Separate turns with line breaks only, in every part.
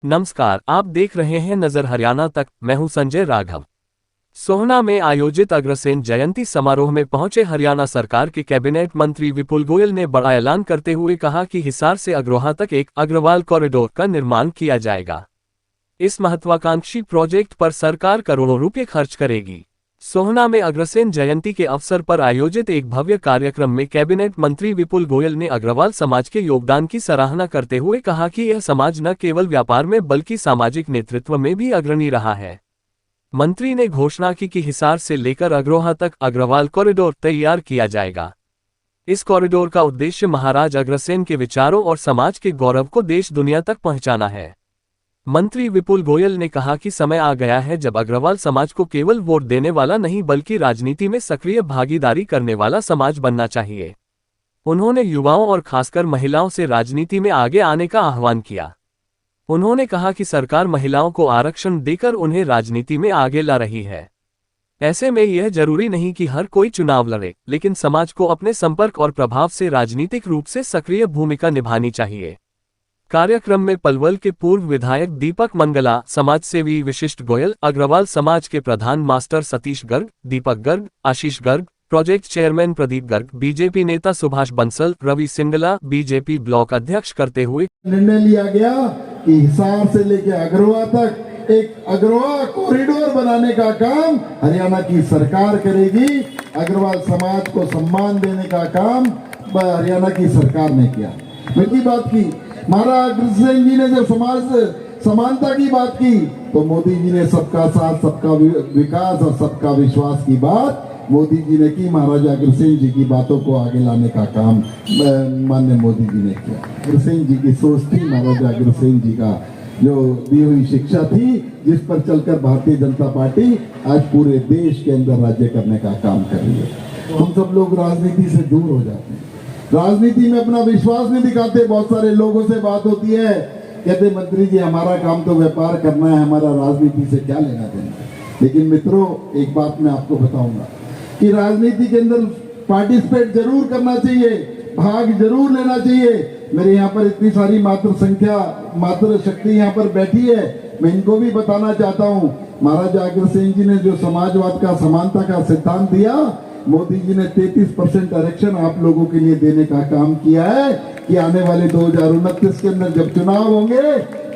नमस्कार, आप देख रहे हैं नजर हरियाणा तक। मैं हूं संजय राघव। सोहना में आयोजित अग्रसेन जयंती समारोह में पहुंचे हरियाणा सरकार के कैबिनेट मंत्री विपुल गोयल ने बड़ा ऐलान करते हुए कहा कि हिसार से अग्रोहा तक एक अग्रवाल कॉरिडोर का निर्माण किया जाएगा। इस महत्वाकांक्षी प्रोजेक्ट पर सरकार करोड़ों रुपए खर्च करेगी। सोहना में अग्रसेन जयंती के अवसर पर आयोजित एक भव्य कार्यक्रम में कैबिनेट मंत्री विपुल गोयल ने अग्रवाल समाज के योगदान की सराहना करते हुए कहा कि यह समाज न केवल व्यापार में बल्कि सामाजिक नेतृत्व में भी अग्रणी रहा है। मंत्री ने घोषणा की कि हिसार से लेकर अग्रोहा तक अग्रवाल कॉरिडोर तैयार किया जाएगा। इस कॉरिडोर का उद्देश्य महाराज अग्रसेन के विचारों और समाज के गौरव को देश दुनिया तक पहुंचाना है। मंत्री विपुल गोयल ने कहा कि समय आ गया है जब अग्रवाल समाज को केवल वोट देने वाला नहीं बल्कि राजनीति में सक्रिय भागीदारी करने वाला समाज बनना चाहिए। उन्होंने युवाओं और खासकर महिलाओं से राजनीति में आगे आने का आह्वान किया। उन्होंने कहा कि सरकार महिलाओं को आरक्षण देकर उन्हें राजनीति में आगे ला रही है। ऐसे में यह जरूरी नहीं कि हर कोई चुनाव लड़े, लेकिन समाज को अपने संपर्क और प्रभाव से राजनीतिक रूप से सक्रिय भूमिका निभानी चाहिए। कार्यक्रम में पलवल के पूर्व विधायक दीपक मंगला, समाजसेवी विशिष्ट गोयल, अग्रवाल समाज के प्रधान master Satish Garg, Deepak Garg, Ashish Garg, project chairman Pradeep Garg, BJP नेता सुभाष बंसल, रवि सिंगला, बीजेपी ब्लॉक अध्यक्ष करते हुए
निर्णय लिया गया कि हिसार से लेकर अग्रोहा तक एक अग्रोहा कॉरिडोर बनाने का काम हरियाणा की सरकार करेगी। अग्रवाल समाज को सम्मान देने का काम हरियाणा की सरकार ने किया। मेरी बात की महाराज अग्रसेन जी ने जब समाज समानता की बात की तो मोदी जी ने सबका साथ, सबका विकास और सबका विश्वास की बात मोदी जी ने की। महाराजा अग्रसेन जी की बातों को आगे लाने का काम माननीय मोदी जी ने किया। अग्रसेन जी की सोच थी, महाराजा अग्रसेन जी का जो दी हुई शिक्षा थी, जिस पर चलकर भारतीय जनता पार्टी आज पूरे देश के अंदर राज्य करने का काम कर रही है। हम सब लोग राजनीति से दूर हो जाते हैं, राजनीति में अपना विश्वास नहीं दिखाते। बहुत सारे लोगों से बात होती है, कहते मंत्री जी हमारा काम तो व्यापार करना है, हमारा राजनीति से क्या लेना देना। लेकिन मित्रों, एक बात मैं आपको बताऊंगा कि राजनीति के अंदर पार्टिसिपेट जरूर करना चाहिए, भाग जरूर लेना चाहिए। मेरे यहाँ पर इतनी सारी मातृ शक्ति यहाँ पर बैठी है, मैं इनको भी बताना चाहता हूँ। महाराजा अग्रसेन जी ने जो समाजवाद का, समानता का सिद्धांत दिया, मोदी जी ने 33% आरक्षण आप लोगों के लिए देने का काम किया है कि आने वाले 2029 के अंदर जब चुनाव होंगे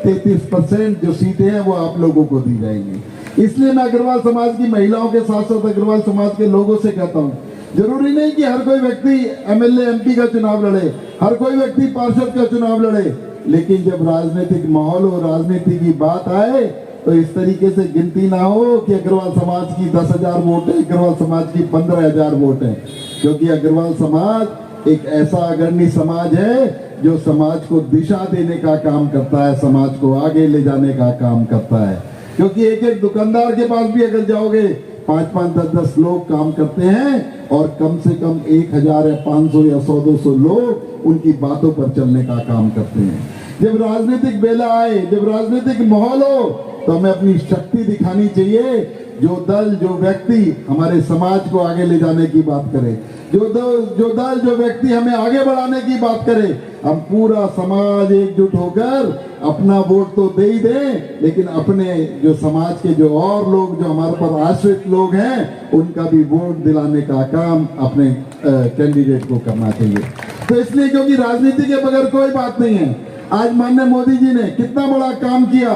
33% जो सीटें हैं वो आप लोगों को दी जाएंगी। इसलिए मैं अग्रवाल समाज की महिलाओं के साथ साथ अग्रवाल समाज के लोगों से कहता हूँ, जरूरी नहीं कि हर कोई व्यक्ति एमएलए एमपी का चुनाव लड़े, हर कोई व्यक्ति पार्षद का चुनाव लड़े, लेकिन जब राजनीतिक माहौल और राजनीति की बात आए तो इस तरीके से गिनती ना हो कि अग्रवाल समाज की 10,000 वोट है, अग्रवाल समाज की 15,000 वोट है। क्योंकि अग्रवाल समाज एक ऐसा अग्रणी समाज है जो समाज को दिशा देने का काम करता है, समाज को आगे ले जाने का काम करता है। क्योंकि एक एक दुकानदार के पास भी अगर जाओगे 5-5, 10-10 लोग काम करते हैं और कम से कम 1,000 या 500 या 100-200 लोग उनकी बातों पर चलने का काम करते हैं। जब राजनीतिक बेला आए, जब राजनीतिक माहौल हो तो हमें अपनी शक्ति दिखानी चाहिए। जो दल, जो व्यक्ति हमारे समाज को आगे ले जाने की बात करे, जो व्यक्ति हमें आगे बढ़ाने की बात करे, हम पूरा समाज एकजुट होकर अपना वोट तो दे ही दें, लेकिन अपने जो समाज के जो और लोग, जो हमारे पर आश्रित लोग हैं, उनका भी वोट दिलाने का काम अपने कैंडिडेट को करना चाहिए। तो इसलिए क्योंकि राजनीति के बगैर कोई बात नहीं है। आज माननीय मोदी जी ने कितना बड़ा काम किया।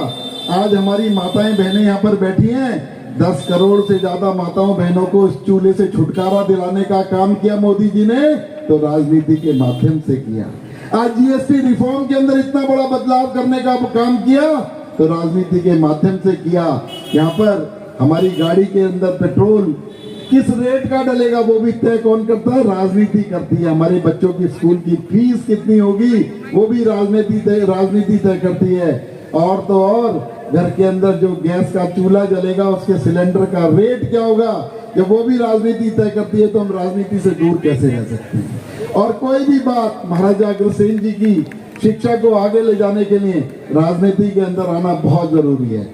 आज हमारी माताएं बहनें यहाँ पर बैठी हैं, 10 करोड़ से ज्यादा माताओं बहनों को इस चूल्हे से छुटकारा दिलाने का काम किया मोदी जी ने, तो राजनीति के माध्यम से किया। आज जीएसटी रिफॉर्म के अंदर इतना बड़ा बदलाव करने का काम किया, तो राजनीति के माध्यम से किया। यहाँ पर हमारी गाड़ी के अंदर पेट्रोल किस रेट का डलेगा वो भी तय कौन करता है? राजनीति करती है। हमारे बच्चों की स्कूल की फीस कितनी होगी वो भी राजनीति तय करती है। और तो और घर के अंदर जो गैस का चूल्हा जलेगा उसके सिलेंडर का रेट क्या होगा, जब वो भी राजनीति तय करती है, तो हम राजनीति से दूर कैसे रह सकते हैं। और कोई भी बात महाराजा अग्रसेन जी की शिक्षा को आगे ले जाने के लिए राजनीति के अंदर आना बहुत जरूरी है।